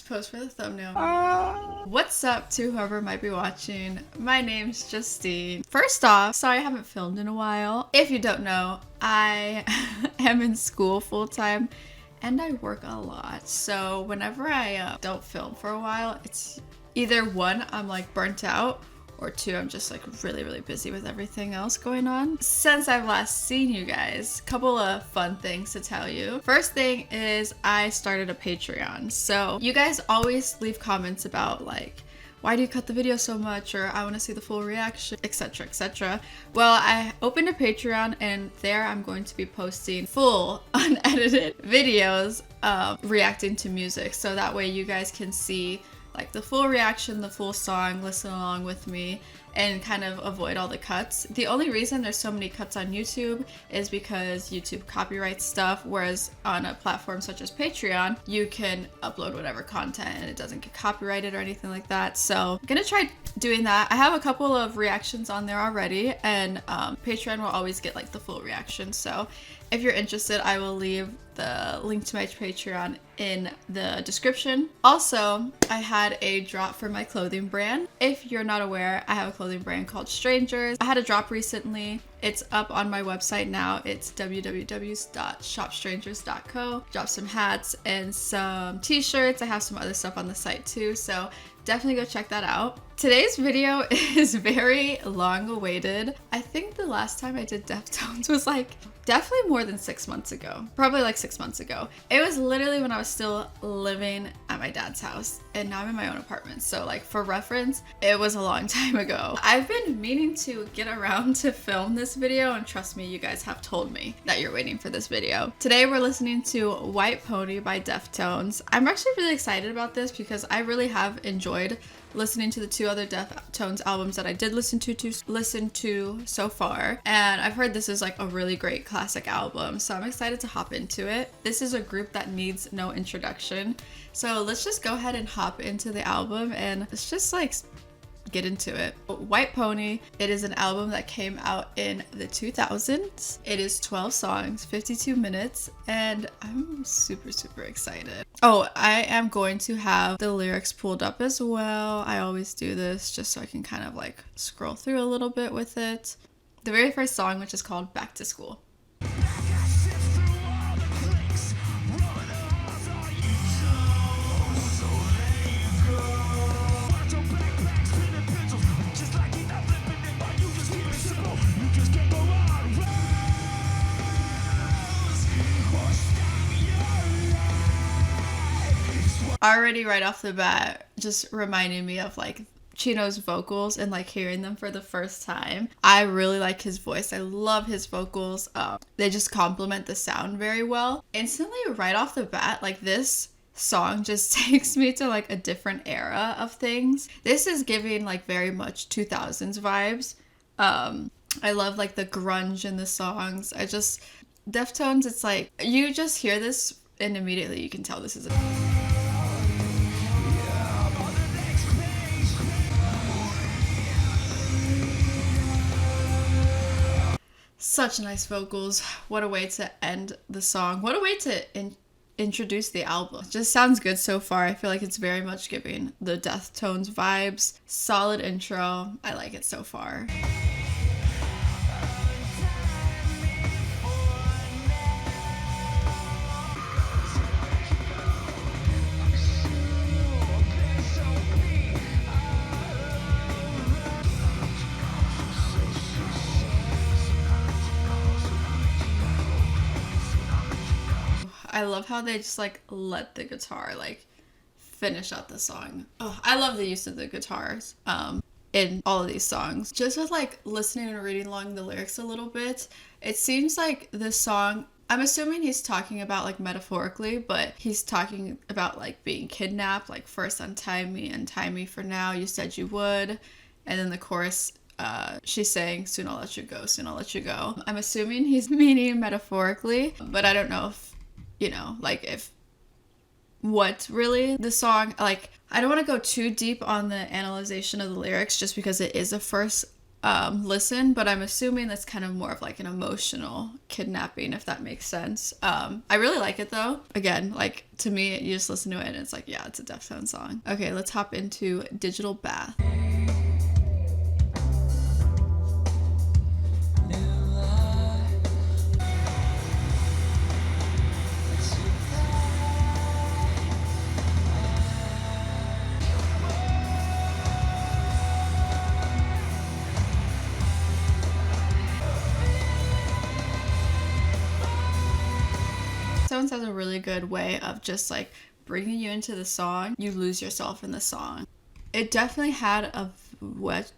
just pose for the thumbnail. What's up to whoever might be watching? My name's Justine. First off, sorry I haven't filmed in a while. If you don't know, I am in school full-time and I work a lot. So whenever I don't film for a while, it's either one, I'm like burnt out, or two, I'm just like really busy with everything else going on. Since I've last seen you guys, a couple of fun things to tell you. First thing is I started a Patreon. So you guys always leave comments about like, why do you cut the video so much? Or I want to see the full reaction, etc, etc. Well, I opened a Patreon and there I'm going to be posting full unedited videos reacting to music. So that way you guys can see like the full reaction, the full song, listen along with me, and kind of avoid all the cuts. The only reason there's so many cuts on YouTube is because YouTube copyrights stuff, whereas on a platform such as Patreon, you can upload whatever content and it doesn't get copyrighted or anything like that. So I'm gonna try doing that. I have a couple of reactions on there already, and Patreon will always get like the full reaction. So if you're interested, I will leave the link to my Patreon in the description. Also, I had a drop for my clothing brand. If you're not aware, I have a clothing brand called Strangers. I had a drop recently. It's up on my website now. It's www.shopstrangers.co. Dropped some hats and some t-shirts. I have some other stuff on the site too, so definitely go check that out. Today's video is very long awaited. I think the last time I did Deftones was like definitely more than 6 months ago. Probably like 6 months ago. It was literally when I was still living at my dad's house, and now I'm in my own apartment. So like for reference, it was a long time ago. I've been meaning to get around to film this video, and trust me, you guys have told me that you're waiting for this video. Today we're listening to White Pony by Deftones. I'm actually really excited about this because I really have enjoyed listening to the two other Deftones albums that I did listen to so far, and I've heard this is like a really great classic album, so I'm excited to hop into it. This is a group that needs no introduction, so let's just go ahead and hop into the album and let's just like get into it. White Pony, it is an album that came out in the 2000s. It is 12 songs, 52 minutes, and I'm super excited. Oh, I am going to have the lyrics pulled up as well. I always do this just so I can kind of like scroll through a little bit with it. The very first song, which is called Back to School. Already right off the bat, just reminding me of like Chino's vocals and like hearing them for the first time. I really like his voice. I love his vocals. They just complement the sound very well. Instantly right off the bat, like this song just takes me to like a different era of things. This is giving like very much 2000s vibes. I love like the grunge in the songs. Deftones, it's like you just hear this and immediately you can tell this is a such nice vocals. What a way to end the song. What a way to introduce the album. It just sounds good so far. I feel like it's very much giving the Deftones vibes. Solid intro. I like it so far. I love how they just like let the guitar like finish out the song. Oh, I love the use of the guitars in all of these songs. Just with like listening and reading along the lyrics a little bit, it seems like this song, I'm assuming he's talking about like metaphorically, but he's talking about like being kidnapped, like first untie me for now, you said you would. And then the chorus, she's saying, soon I'll let you go, soon I'll let you go. I'm assuming he's meaning metaphorically, but I don't know if, you know, like if what really the song, like I don't want to go too deep on the analyzation of the lyrics just because it is a first listen, but I'm assuming that's kind of more of like an emotional kidnapping, if that makes sense. I really like it though. Again, like to me, you just listen to it and it's like, yeah, it's a Deftones song. Okay, let's hop into Digital Bath. Deftones has a really good way of just like bringing you into the song. You lose yourself in the song. It definitely had a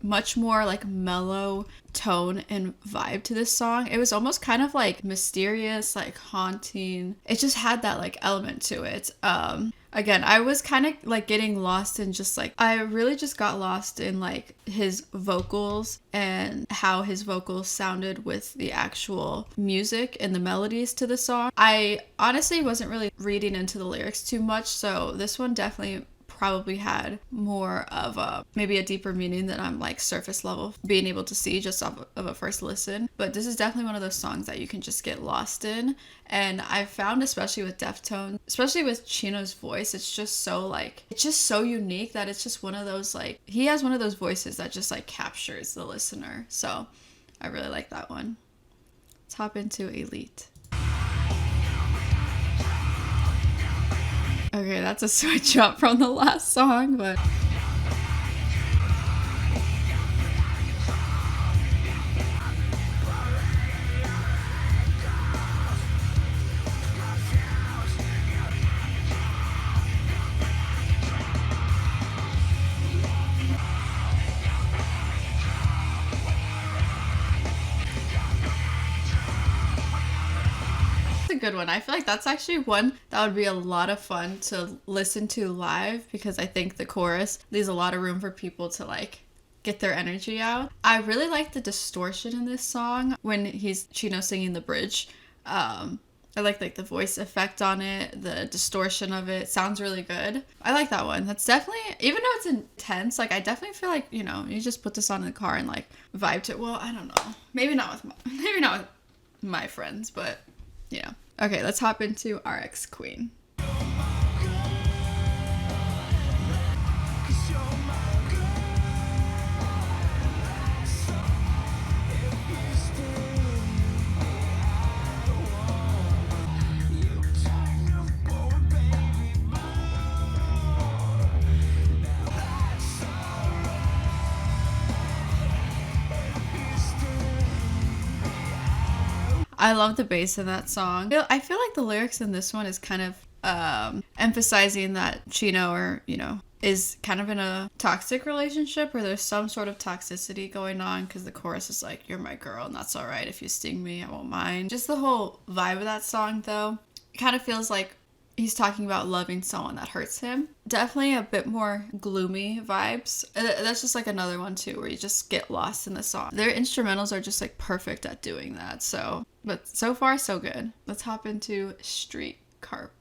much more like mellow tone and vibe to this song. It was almost kind of like mysterious, like haunting. It just had that like element to it. Again, I was kind of like getting lost in just like, I really just got lost in like his vocals and how his vocals sounded with the actual music and the melodies to the song. I honestly wasn't really reading into the lyrics too much, so this one definitely probably had more of a maybe a deeper meaning than I'm like surface level being able to see just off of a first listen. But this is definitely one of those songs that you can just get lost in, and I found especially with Deftones, especially with Chino's voice, it's just so like, it's just so unique that it's just one of those like, he has one of those voices that just like captures the listener. So I really like that one. Let's hop into Elite. Okay, that's a switch up from the last song, but a good one. I feel like that's actually one that would be a lot of fun to listen to live, because I think the chorus leaves a lot of room for people to like get their energy out. I really like the distortion in this song when he's Chino singing the bridge. I like the voice effect on it, the distortion of it sounds really good. I like that one. That's definitely, even though it's intense, like I definitely feel like, you know, you just put this on in the car and like vibe to it. Well, I don't know. Maybe not with my friends, but yeah. Okay, let's hop into RX Queen. I love the bass in that song. I feel like the lyrics in this one is kind of emphasizing that Chino, or you know, is kind of in a toxic relationship, or there's some sort of toxicity going on, because the chorus is like, you're my girl and that's all right, if you sting me I won't mind. Just the whole vibe of that song though, it kind of feels like he's talking about loving someone that hurts him. Definitely a bit more gloomy vibes. That's just like another one too, where you just get lost in the song. Their instrumentals are just like perfect at doing that. So, but so far so good. Let's hop into Street Carp.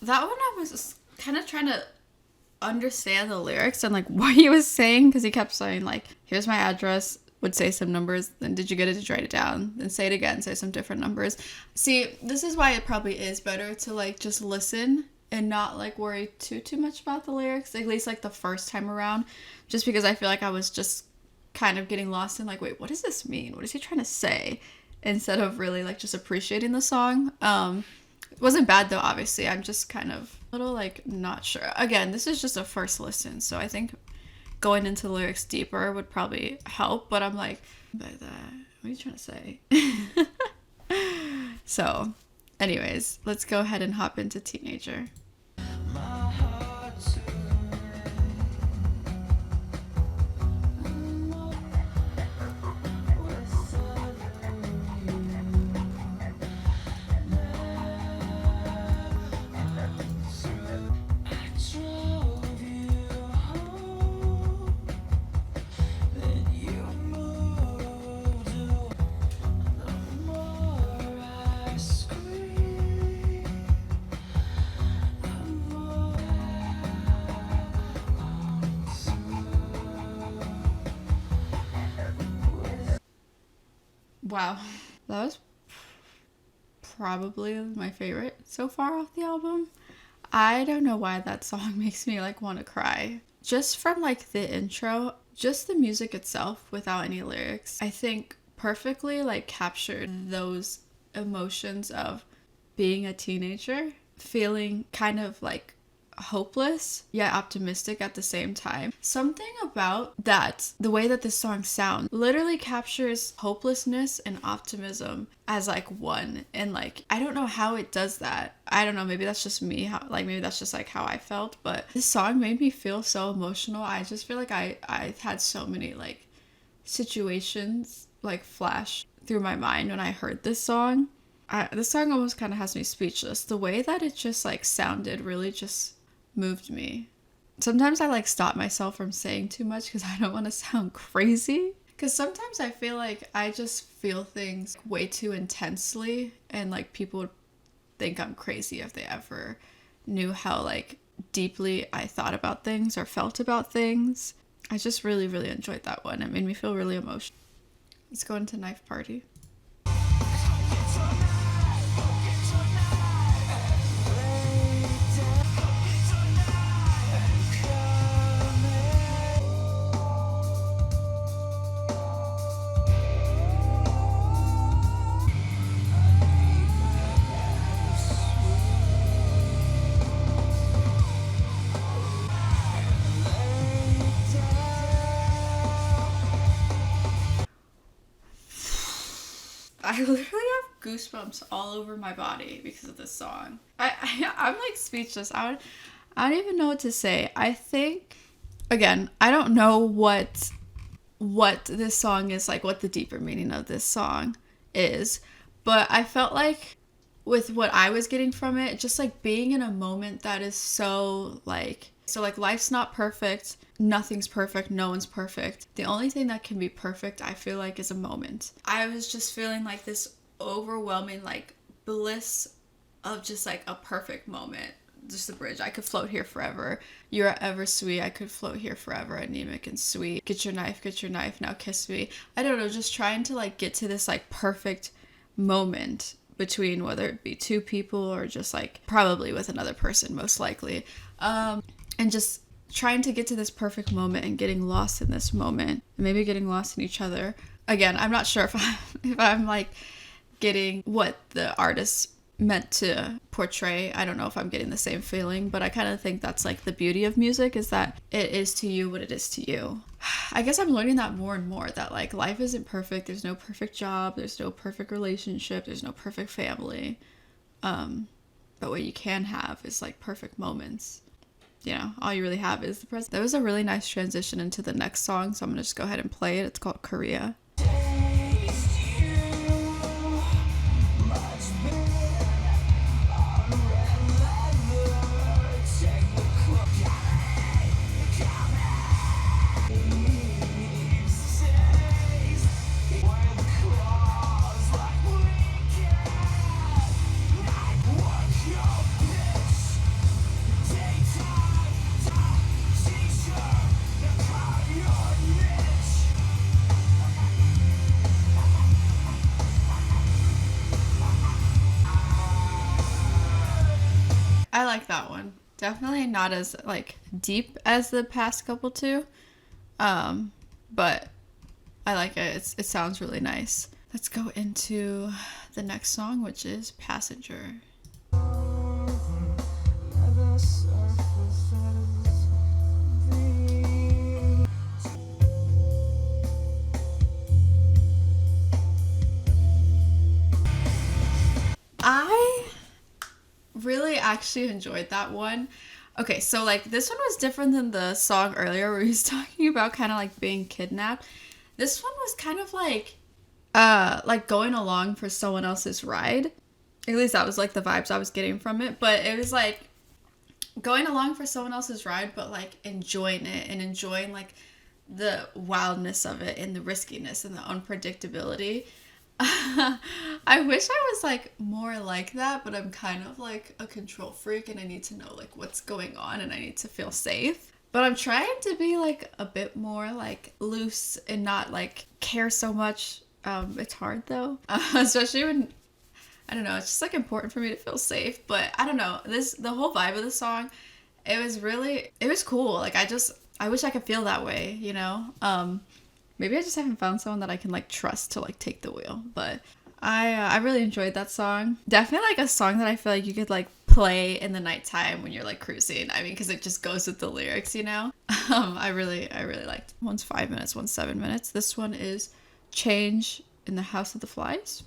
That one I was kind of trying to understand the lyrics and like what he was saying, because he kept saying like, here's my address, would say some numbers, then did you get it, did you write it down, then say it again, say some different numbers. See, this is why it probably is better to like just listen and not like worry too much about the lyrics, at least like the first time around, just because I feel like I was just kind of getting lost in like, wait, what does this mean, what is he trying to say, instead of really like just appreciating the song. It wasn't bad though, obviously. I'm just kind of a little like not sure. Again, this is just a first listen, so I think going into the lyrics deeper would probably help, but I'm like, by that, what are you trying to say? So, anyways, let's go ahead and hop into Teenager. Wow. That was probably my favorite so far off the album. I don't know why that song makes me like want to cry. Just from like the intro, just the music itself without any lyrics, I think perfectly like captured those emotions of being a teenager, feeling kind of like hopeless yet optimistic at the same time. Something about that, the way that this song sounds, literally captures hopelessness and optimism as like one. And like, I don't know how it does that. I don't know, maybe that's just me, maybe that's just like how I felt, but this song made me feel so emotional. I just feel like I had so many like situations like flash through my mind when I heard this song. This song almost kind of has me speechless. The way that it just like sounded really just moved me. Sometimes I like stop myself from saying too much because I don't want to sound crazy. Because sometimes I feel like I just feel things way too intensely, and like people would think I'm crazy if they ever knew how like deeply I thought about things or felt about things. I just really, really enjoyed that one. It made me feel really emotional. Let's go into Knife Party. I literally have goosebumps all over my body because of this song. I'm like speechless. I don't even know what to say. I think, again, I don't know what this song is like, what the deeper meaning of this song is, but I felt like with what I was getting from it, just like being in a moment that is so like life's not perfect, nothing's perfect, no one's perfect. The only thing that can be perfect, I feel like, is a moment. I was just feeling like this overwhelming like bliss of just like a perfect moment. Just the bridge. I could float here forever. You're ever sweet. I could float here forever. Anemic and sweet. Get your knife, now kiss me. I don't know, just trying to like get to this like perfect moment between whether it be two people or just like probably with another person most likely. And just trying to get to this perfect moment and getting lost in this moment. Maybe getting lost in each other. Again, I'm not sure if I'm like getting what the artist meant to portray. I don't know if I'm getting the same feeling, but I kind of think that's like the beauty of music, is that it is to you what it is to you. I guess I'm learning that more and more, that like life isn't perfect. There's no perfect job. There's no perfect relationship. There's no perfect family. But what you can have is like perfect moments. You know, all you really have is the present. That was a really nice transition into the next song, so I'm gonna just go ahead and play it. It's called Korea. I like that one. Definitely not as like deep as the past couple two, but I like it. It sounds really nice. Let's go into the next song, which is Passenger. I really actually enjoyed that one. Okay, so like this one was different than the song earlier where he's talking about kind of like being kidnapped. This one was kind of like going along for someone else's ride. At least that was like the vibes I was getting from it, but it was like going along for someone else's ride, but like enjoying it and enjoying like the wildness of it and the riskiness and the unpredictability. I wish I was like more like that, but I'm kind of like a control freak and I need to know like what's going on and I need to feel safe. But I'm trying to be like a bit more like loose and not like care so much It's hard though, especially when, I don't know, it's just like important for me to feel safe. But I don't know, the whole vibe of the song, it was cool. Like I wish I could feel that way, you know? Maybe I just haven't found someone that I can like trust to like take the wheel. But I really enjoyed that song. Definitely like a song that I feel like you could like play in the nighttime when you're like cruising. I mean, because it just goes with the lyrics, you know? I really liked. One's 5 minutes, one's 7 minutes. This one is Change in the House of the Flies.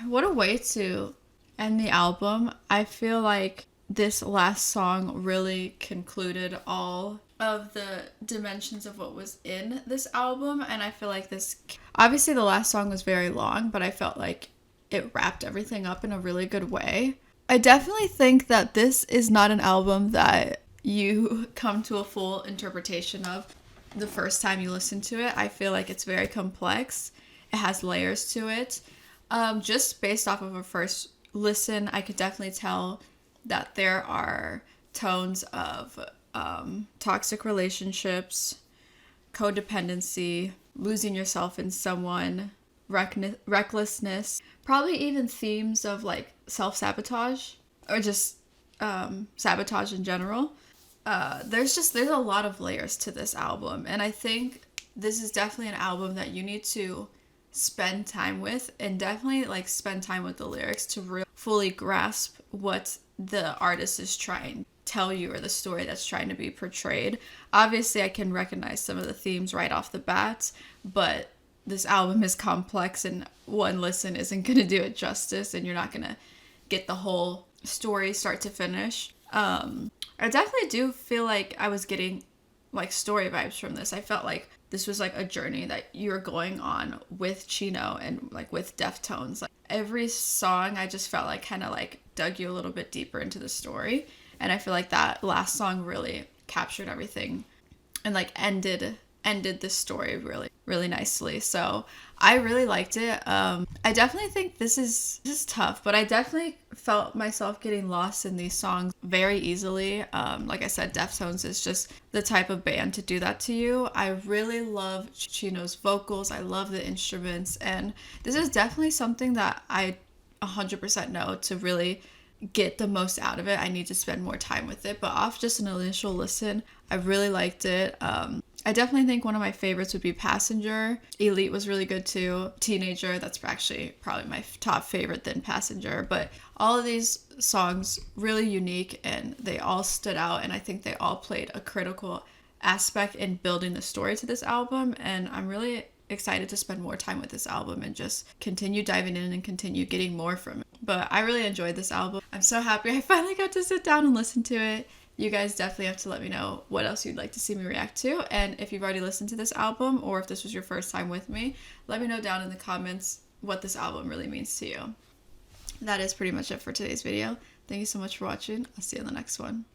What a way to end the album. I feel like this last song really concluded all of the dimensions of what was in this album. And I feel like this, obviously, the last song was very long, but I felt like it wrapped everything up in a really good way. I definitely think that this is not an album that you come to a full interpretation of the first time you listen to it. I feel like it's very complex. It has layers to it. Just based off of a first listen, I could definitely tell that there are tones of toxic relationships, codependency, losing yourself in someone, recklessness, probably even themes of like self-sabotage or just sabotage in general. There's a lot of layers to this album, and I think this is definitely an album that you need to spend time with, and definitely like spend time with the lyrics to fully grasp what the artist is trying to tell you or the story that's trying to be portrayed. Obviously, I can recognize some of the themes right off the bat, but this album is complex and one listen isn't going to do it justice, and you're not going to get the whole story start to finish. I definitely do feel like I was getting like story vibes from this. I felt like this was like a journey that you're going on with Chino and like with Deftones. Like every song, I just felt like kind of like dug you a little bit deeper into the story. And I feel like that last song really captured everything and like ended this story really nicely. So I really liked it. I definitely think this is tough, but I definitely felt myself getting lost in these songs very easily. Like I said, Deftones is just the type of band to do that to you. I really love Chino's vocals. I love the instruments, and this is definitely something that I 100% know to really get the most out of it, I need to spend more time with it. But off just an initial listen, I really liked it. I definitely think one of my favorites would be Passenger. Elite was really good too. Teenager, that's actually probably my top favorite than Passenger. But all of these songs really unique, and they all stood out, and I think they all played a critical aspect in building the story to this album. And I'm really excited to spend more time with this album and just continue diving in and continue getting more from it. But I really enjoyed this album. I'm so happy I finally got to sit down and listen to it. You guys definitely have to let me know what else you'd like to see me react to. And if you've already listened to this album, or if this was your first time with me, let me know down in the comments what this album really means to you. That is pretty much it for today's video. Thank you so much for watching. I'll see you in the next one.